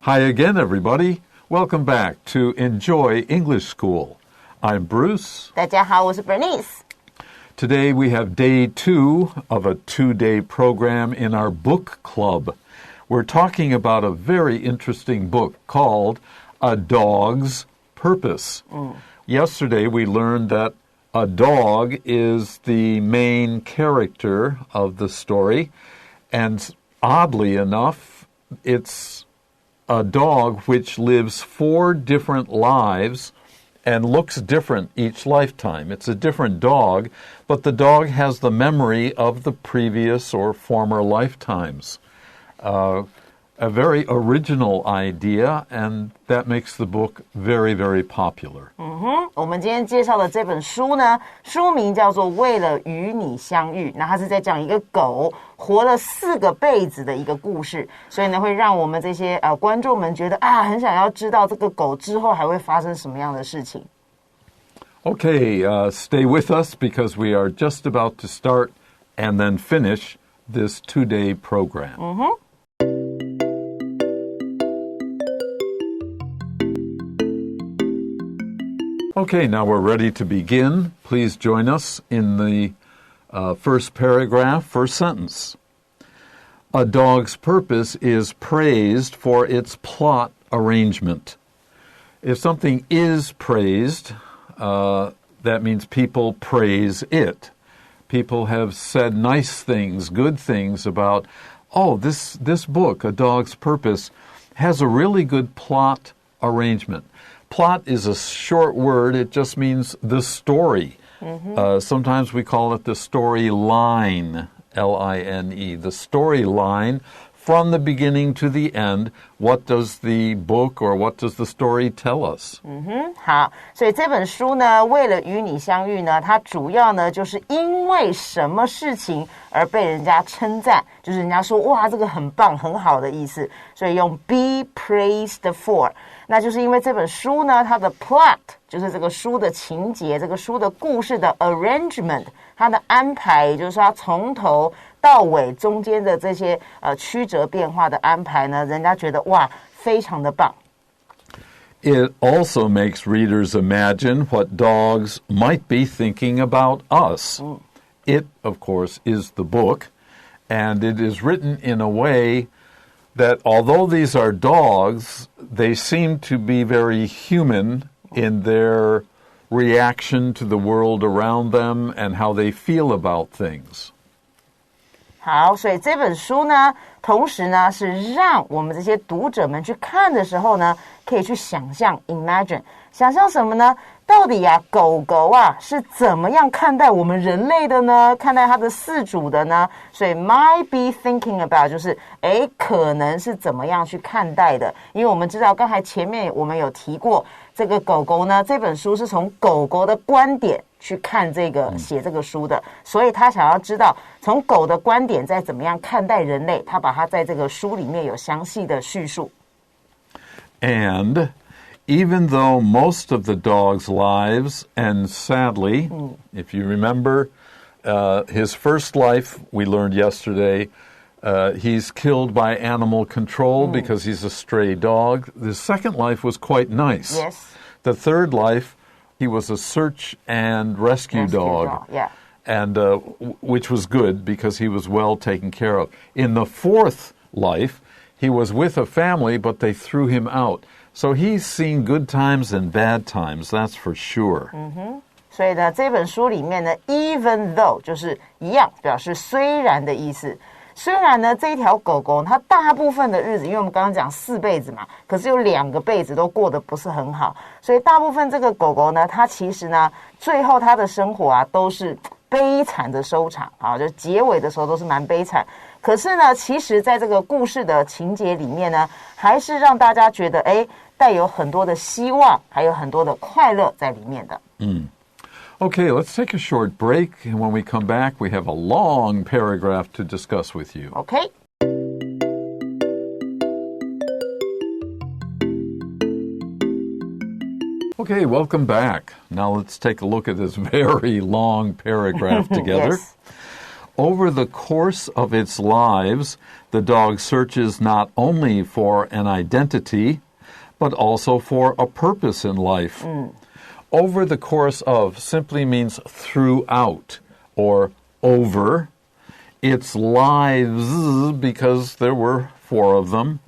Hi again, everybody. Welcome back to Enjoy English School. I'm Bruce. 大家好，我是 Bernice. Today we have day 2 of a 2-day program in our book club. We're talking about a very interesting book called A Dog's Purpose. Yesterday we learned that a dog is the main character of the story, and oddly enough, it's a dog which lives 4 different lives and looks different each lifetime. It's a different dog, but the dog has the memory of the previous or former lifetimes. A very original idea, and that makes the book very, very popular. 我们今天介绍的这本书呢，书名叫做《为了与你相遇》，那它是在讲一个狗活了4个辈子的一个故事，所以呢，会让我们这些观众们觉得很想要知道这个狗之后还会发生什么样的事情。Okay, stay with us because we are just about to start and then finish this 2-day program. Okay, now we're ready to begin. Please join us in the first paragraph, first sentence. A dog's purpose is praised for its plot arrangement. If something is praised, that means people praise it. People have said nice things, good things about, this book, A Dog's Purpose, has a really good plot arrangement. Plot is a short word. It just means the story. Sometimes we call it the storyline, L-I-N-E, the storyline from the beginning to the end. What does the book or what does the story tell us? 好，所以这本书呢，为了与你相遇呢，它主要呢就是因为什么事情而被人家称赞，就是人家说哇，这个很棒、很好的意思，所以用 be praised for。那就是因为这本书呢，它的 plot 就是这个书的情节，这个书的故事的 arrangement， 它的安排，也就是说它从头到尾中间的这些曲折变化的安排呢，人家觉得哇，非常的棒。It also makes readers imagine what dogs might be thinking about us. It, of course, is the book, and it is written in a way that although these are dogs, they seem to be very human in their reaction to the world around them and how they feel about things. 好，所以这本书呢，同时呢是让我们这些读者们去看的时候呢，可以去想象 imagine， 想象什么呢？到底狗狗是怎么样看待我们人类的呢？看待它的饲主的呢？所以 might be thinking about 就是可能是怎么样去看待的？因为我们知道刚才前面我们有提过，这个狗狗呢，这本书是从狗狗的观点去看这个写这个书的，所以他想要知道从狗的观点再怎么样看待人类，他把它在这个书里面有详细的叙述。And even though most of the dog's lives end sadly, if you remember his first life, we learned yesterday, he's killed by animal control because he's a stray dog. The second life was quite nice. Yes. The third life, he was a search and rescue dog. Yeah. And which was good because he was well taken care of. In the fourth life, he was with a family, but they threw him out. So he's seen good times and bad times, that's for sure. 所以呢，这本书里面呢 even though 就是一样，表示虽然的意思。虽然呢，这一条狗狗它大部分的日子，因为我们刚刚讲4辈子嘛，可是有2个辈子都过得不是很好，所以大部分这个狗狗呢，它其实呢，最后它的生活都是悲惨的收场啊，就结尾的时候都是蛮悲惨。可是呢，其实在这个故事的情节里面呢，还是让大家觉得带有很多的希望，还有很多的快乐在里面的。Okay, let's take a short break, and when we come back, we have a long paragraph to discuss with you. Okay. Okay, welcome back. Now let's take a look at this very long paragraph together. Yes. Over the course of its lives, the dog searches not only for an identity, but also for a purpose in life. Over the course of simply means throughout or over its lives, because there were 4 of them.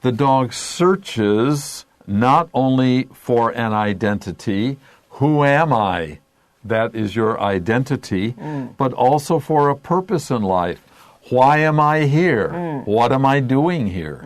The dog searches not only for an identity, who am I? That is your identity, but also for a purpose in life. Why am I here? What am I doing here?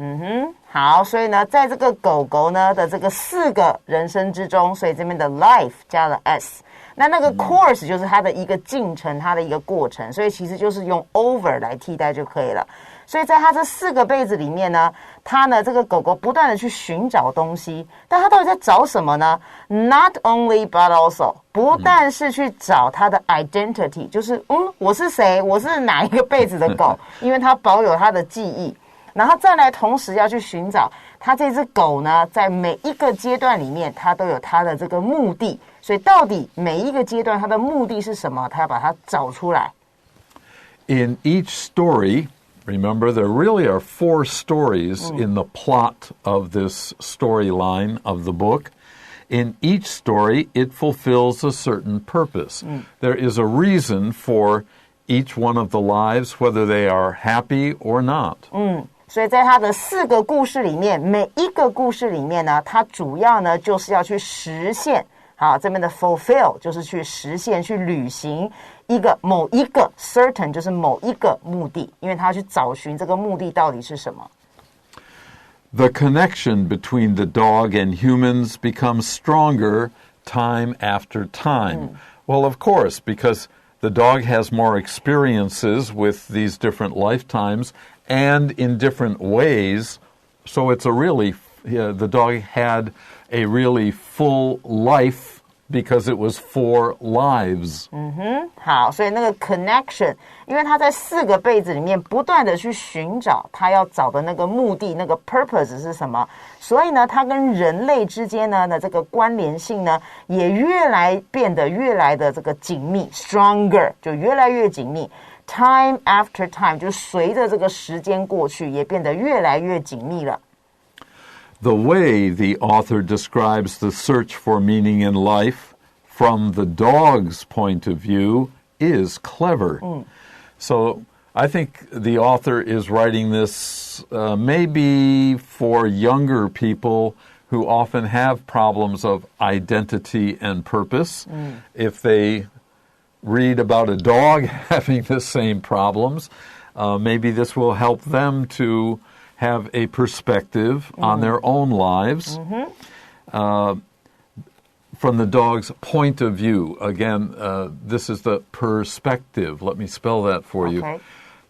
好，所以呢，在这个狗狗呢的这个4个人生之中，所以这边的 life 加了 s， 那个 course 就是它的一个进程，它的一个过程，所以其实就是用 over 来替代就可以了。所以在它这4个辈子里面呢，它呢这个狗狗不断的去寻找东西，但它到底在找什么呢？ Not only but also， 不但是去找它的 identity， 就是我是谁，我是哪一个辈子的狗，因为它保有它的记忆。然后再来同时要去寻找它这只狗呢，在每一个阶段里面，它都有它的这个目的。所以到底每一个阶段它的目的是什么？它要把它找出来。In each story, remember there really are 4 stories in the plot of this storyline of the book. In each story, it fulfills a certain purpose. There is a reason for each one of the lives, whether they are happy or not. 所以在它的4个故事里面，每一个故事里面呢，它主要呢就是要去实现，好，这边的 fulfill 就是去实现、去履行某一个 certain 就是某一个目的，因为它要去找寻这个目的到底是什么。The connection between the dog and humans becomes stronger time after time. Well, of course, because the dog has more experiences with these different lifetimes and in different ways. So it's the dog had a really full life because it was 4 lives. 好，所以那个 connection， 因为他在4个辈子里面不断的去寻找他要找的那个目的，那个 purpose 是什么，所以呢，他跟人类之间呢的这个关联性呢，也变得越来的这个紧密 ，stronger 就越来越紧密。Time after time 就随着这个时间过去，也变得越来越紧密了。The way the author describes the search for meaning in life from the dog's point of view is clever. So I think the author is writing this maybe for younger people who often have problems of identity and purpose. If they read about a dog having the same problems, maybe this will help them to have a perspective on their own lives from the dog's point of view. Again, this is the perspective. Let me spell that for you.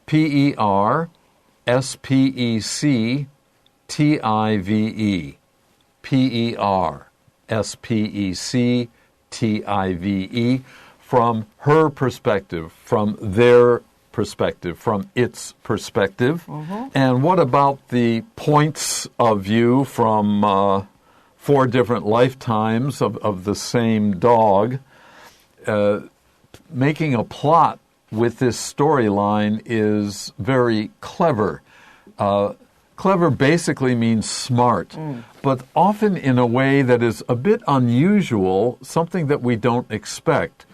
P-E-R-S-P-E-C-T-I-V-E. P-E-R-S-P-E-C-T-I-V-E. From her perspective, from their perspective, from its perspective. And what about the points of view from 4 different lifetimes of the same dog? Making a plot with this storyline is very clever. Clever basically means smart, but often in a way that is a bit unusual, something that we don't expect.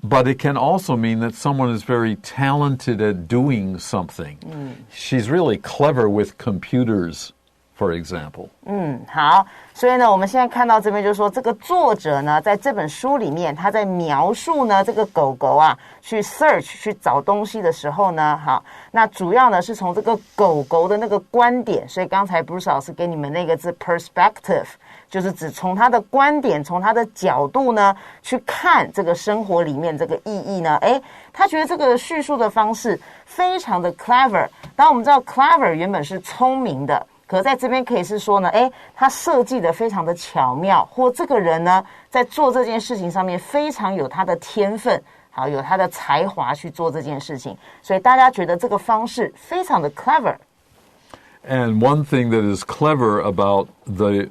But it can also mean that someone is very talented at doing something. She's really clever with computers, for example. 好，所以呢，我们现在看到这边就是说，这个作者呢，在这本书里面，他在描述呢这个狗狗啊，去 search 去找东西的时候呢，好，那主要呢是从这个狗狗的那个观点，所以刚才 Bruce 老师给你们那个字 perspective。就是指从他的观点，从他的角度呢，去看这个生活里面这个意义呢，他觉得这个叙述的方式非常的 clever。当然我们知道 clever 原本是聪明的，可在这边可以是说呢，他设计的非常的巧妙，或这个人呢，在做这件事情上面非常有他的天分，好，有他的才华去做这件事情，所以大家觉得这个方式非常的 clever。And one thing that is clever about the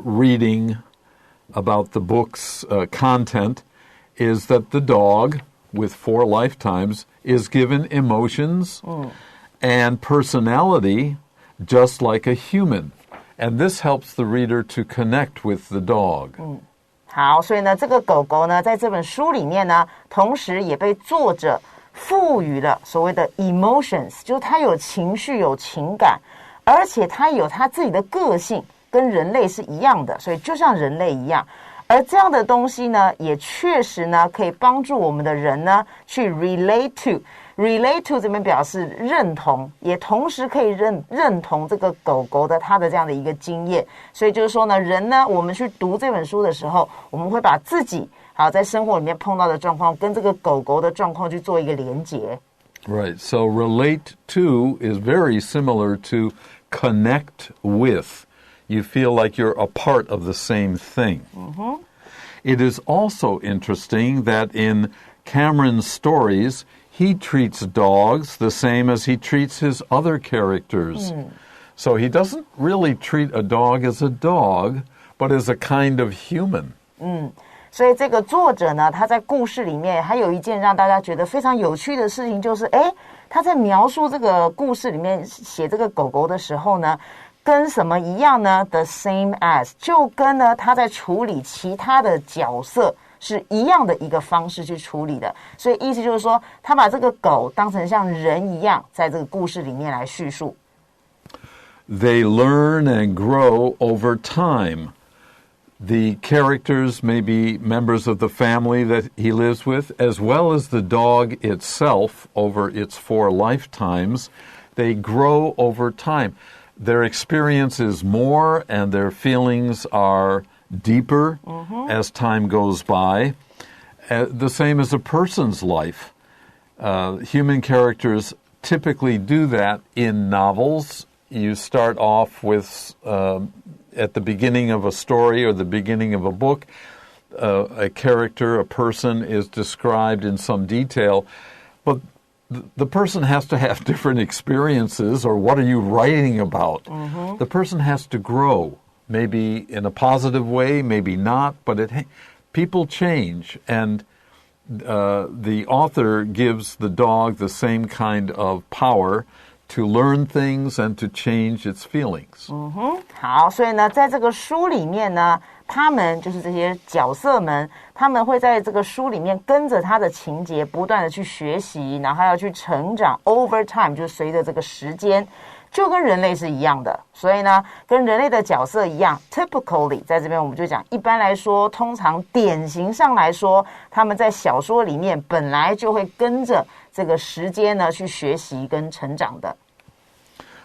reading about the book's content is that the dog, with 4 lifetimes is given emotions and personality just like a human. And this helps the reader to connect with the dog. 好，所以呢，这个狗狗呢，在这本书里面呢，同时也被作者赋予了所谓的 emotions， 就是它有情绪、有情感，而且它有它自己的个性，跟人类是一样的，所以就像人类一样。而这样的东西呢，也确实呢，可以帮助我们的人呢，去 relate to。relate to 这边表示认同，也同时可以认同这个狗狗的它的这样的一个经验。所以就是说呢，人呢，我们去读这本书的时候，我们会把自己好在生活里面碰到的状况跟这个狗狗的状况去做一个连结。Right. So relate to is very similar to connect with. You feel like you're a part of the same thing. It is also interesting that in Cameron's stories, he treats dogs the same as he treats his other characters. So he doesn't really treat a dog as a dog, but as a kind of human. 所以这个作者呢，他在故事里面还有一件让大家觉得非常有趣的事情，就是他在描述这个故事里面写这个狗狗的时候呢，跟什么一样呢 ？The same as， 就跟呢他在处理其他的角色是一样的一个方式去处理的。所以意思就是说，他把这个狗当成像人一样，在这个故事里面来叙述。They learn and grow over time. The characters may be members of the family that he lives with, as well as the dog itself over its 4 lifetimes. They grow over time. Their experience is more and their feelings are deeper as time goes by. The same as a person's life. Human characters typically do that in novels. You start off with, at the beginning of a story or the beginning of a book, a character, a person is described in some detail, but the person has to have different experiences, or what are you writing about? The person has to grow, maybe in a positive way, maybe not, but people change, and the author gives the dog the same kind of power to learn things and to change its feelings. 好，所以呢，在这个书里面呢，他们就是这些角色们，他们会在这个书里面跟着他的情节不断的去学习，然后要去成长 over time， 就是随着这个时间，就跟人类是一样的。所以呢，跟人类的角色一样 ，typically 在这边我们就讲，一般来说，通常典型上来说，他们在小说里面本来就会跟着这个时间呢去学习跟成长的。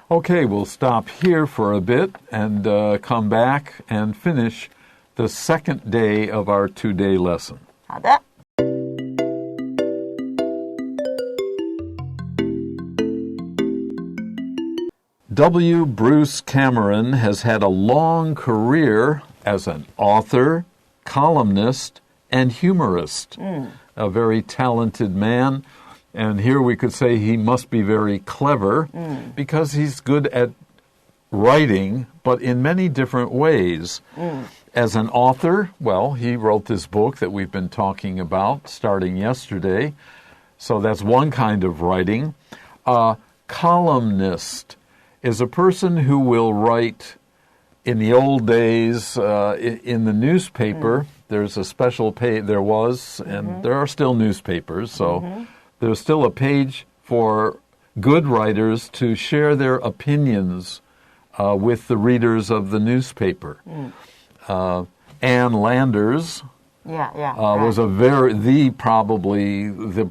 Okay, we'll stop here for a bit and come back and finish the second day of our 2-day lesson. 好的。W. Bruce Cameron has had a long career as an author, columnist, and humorist. A very talented man. And here we could say he must be very clever because he's good at writing, but in many different ways. As an author, well, he wrote this book that we've been talking about starting yesterday. So that's one kind of writing. A columnist is a person who will write, in the old days, in the newspaper, there's a special page, there was, and there are still newspapers, so there's still a page for good writers to share their opinions with the readers of the newspaper. Ann Landers was probably the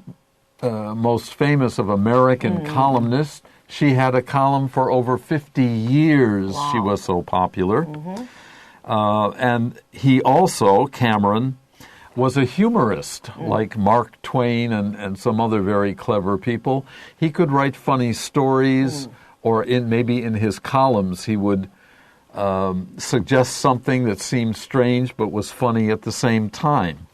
most famous of American columnists. She had a column for over 50 years. Wow. She was so popular. And he also, Cameron, was a humorist, like Mark Twain and some other very clever people. He could write funny stories, or maybe in his columns he would suggest something that seemed strange but was funny at the same time.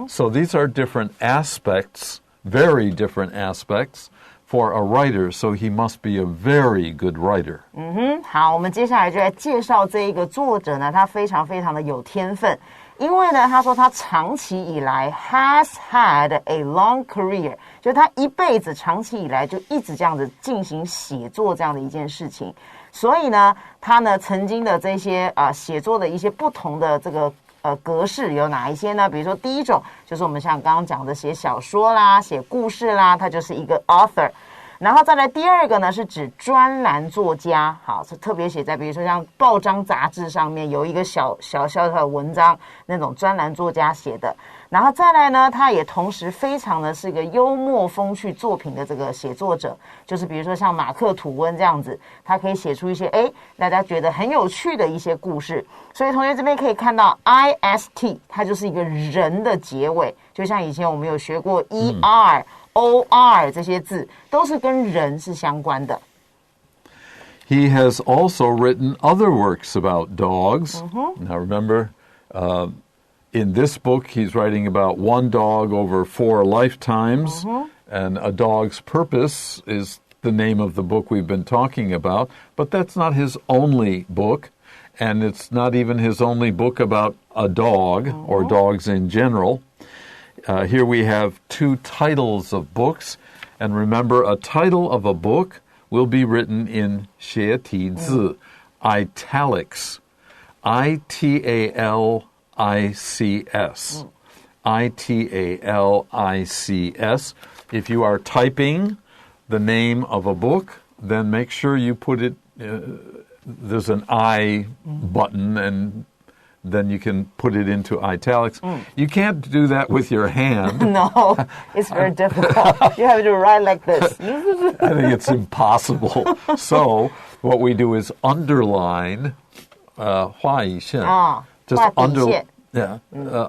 So these are different aspects, very different aspects, for a writer, so he must be a very good writer. 好，我们接下来就来介绍这一个作者呢，他非常非常的有天分。因为呢，他说他长期以来 has had a long career， 就他一辈子长期以来就一直这样子进行写作这样的一件事情。所以呢，他呢曾经的这些写作的一些不同的这个格式有哪一些呢？比如说第一种就是我们像刚刚讲的写小说啦、写故事啦，他就是一个 author。然后再来第二个呢，是指专栏作家，好，是特别写在比如说像报章杂志上面有一个小的文章，那种专栏作家写的。然后再来呢，他也同时非常的是一个幽默风趣作品的这个写作者，就是比如说像马克吐温这样子，他可以写出一些大家觉得很有趣的一些故事。所以同学这边可以看到 IST， 它就是一个人的结尾，就像以前我们有学过 ER、OR 这些字都是跟人是相关的。He has also written other works about dogs. Now remember, in this book, he's writing about one dog over 4 lifetimes, and A Dog's Purpose is the name of the book we've been talking about, but that's not his only book, and it's not even his only book about a dog or dogs in general. Here we have 2 titles of books, and remember, a title of a book will be written in 斜体字, italics, I-T-A-L-I-C-S. I-T-A-L-I-C-S. If you are typing the name of a book, then make sure you put it, there's an I button, and then you can put it into italics. You can't do that with your hand. No, it's very difficult. You have to write like this. I think it's impossible. So what we do is underline, 画一线, just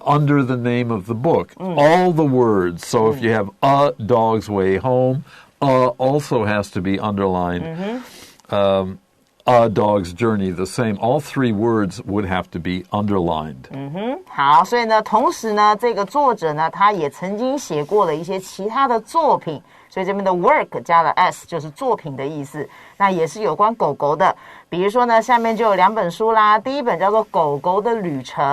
under the name of the book. All the words. So if you have A Dog's Way Home, also has to be underlined. A Dog's Journey, the same. All 3 words would have to be underlined. 好，所以呢，同时呢，这个作者呢，他也曾经写过了一些其他的作品，所以这边的 work 加了 s 就是作品的意思。那也是有关狗狗的，比如说呢，下面就有2本书啦。第一本叫做《狗狗的旅程》，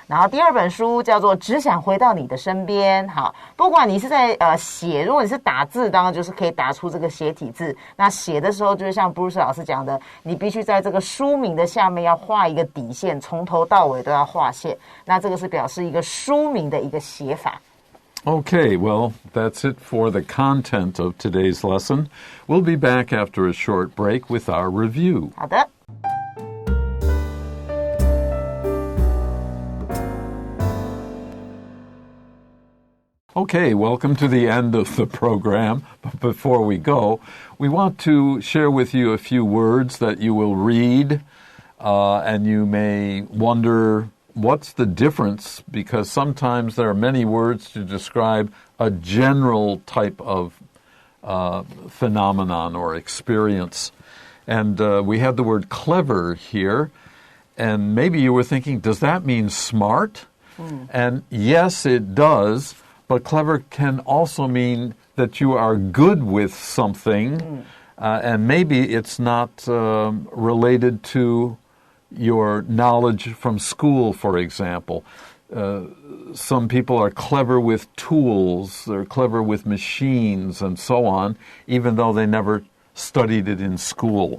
然后第2本书叫做《只想回到你的身边》。好，不管你是在写，如果你是打字，当然就是可以打出这个斜体字。那写的时候，就是像 Bruce 老师讲的，你必须在这个书名的下面要画一个底线，从头到尾都要画线。那这个是表示一个书名的一个写法。Okay, well, that's it for the content of today's lesson. We'll be back after a short break with our review. 好的。Okay, welcome to the end of the program. But before we go, we want to share with you a few words that you will read, and you may wonder, what's the difference? Because sometimes there are many words to describe a general type of phenomenon or experience. And we have the word clever here. And maybe you were thinking, does that mean smart? And yes, it does. But clever can also mean that you are good with something. And maybe it's not related to your knowledge from school, for example. Some people are clever with tools, they're clever with machines and so on, even though they never studied it in school.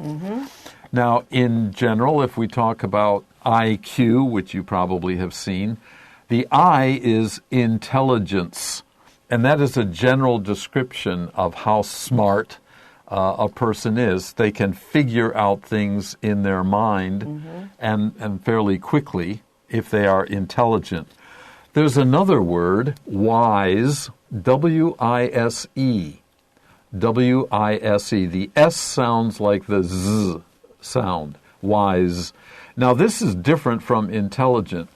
Now, in general, if we talk about IQ, which you probably have seen, the I is intelligence, and that is a general description of how smart a person is. They can figure out things in their mind and fairly quickly if they are intelligent. There's another word, wise, W-I-S-E. W-I-S-E. The S sounds like the Z sound, wise. Now, this is different from intelligent.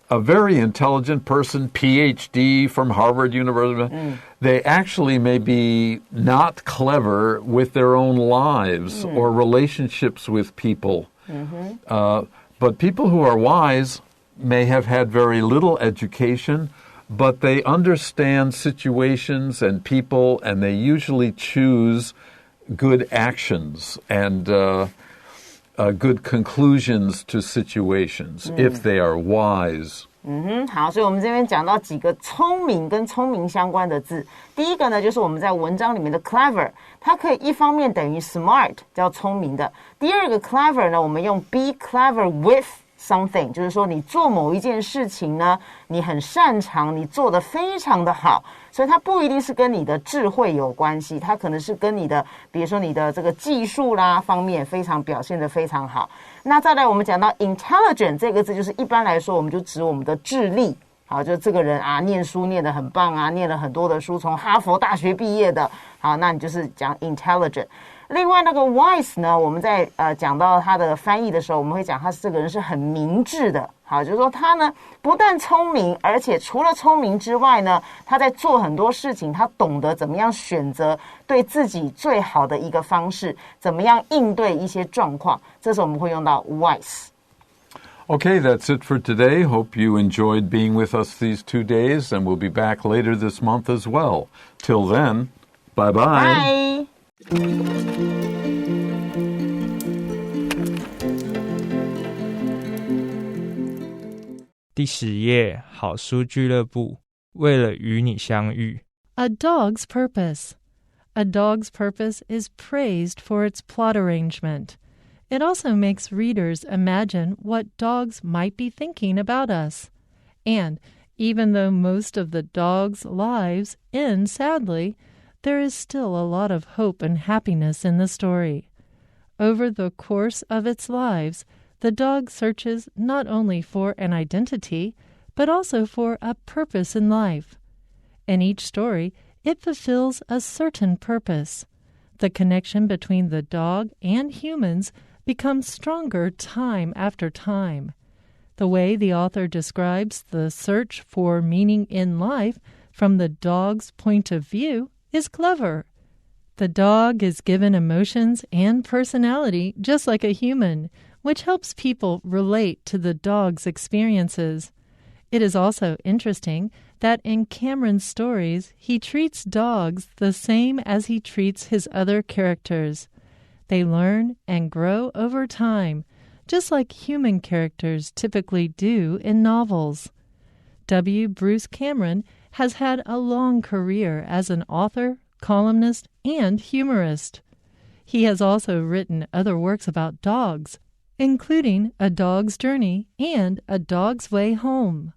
A very intelligent person, PhD from Harvard University, they actually may be not clever with their own lives or relationships with people. But people who are wise may have had very little education, but they understand situations and people, and they usually choose good actions and good conclusions to situations if they are wise. 好，所以我们这边讲到几个聪明跟聪明相关的字。第一个呢，就是我们在文章里面的 clever， 它可以一方面等于 smart， 叫聪明的。第二个 clever 呢，我们用 be clever with something， 就是说你做某一件事情呢，你很擅长，你做得非常的好，所以它不一定是跟你的智慧有关系，它可能是跟你的，比如说你的这个技术啦方面非常表现得非常好。那再来我们讲到 intelligent 这个字，就是一般来说我们就指我们的智力，好，就这个人啊念书念得很棒啊，念了很多的书，从哈佛大学毕业的，好，那你就是讲 intelligent。另外那个 wise 呢，我们在讲到他的翻译的时候，我们会讲他这个人是很明智的，好，就是说他呢不但聪明，而且除了聪明之外呢，他在做很多事情，他懂得怎么样选择对自己最好的一个方式，怎么样应对一些状况，这时候我们会用到 wise。Okay, that's it for today. Hope you enjoyed being with us these 2 days, and we'll be back later this month as well. Till then, bye-bye. Bye. 第10页，好书俱乐部，为了与你相遇。A dog's purpose. A dog's purpose is praised for its plot arrangement. It also makes readers imagine what dogs might be thinking about us. And even though most of the dogs' lives end sadly, there is still a lot of hope and happiness in the story. Over the course of its lives, the dog searches not only for an identity, but also for a purpose in life. In each story, it fulfills a certain purpose. The connection between the dog and humans becomes stronger time after time. The way the author describes the search for meaning in life from the dog's point of view is clever. The dog is given emotions and personality just like a human, which helps people relate to the dog's experiences. It is also interesting that in Cameron's stories, he treats dogs the same as he treats his other characters. They learn and grow over time, just like human characters typically do in novels. W. Bruce Cameron has had a long career as an author, columnist, and humorist. He has also written other works about dogs, including A Dog's Journey and A Dog's Way Home.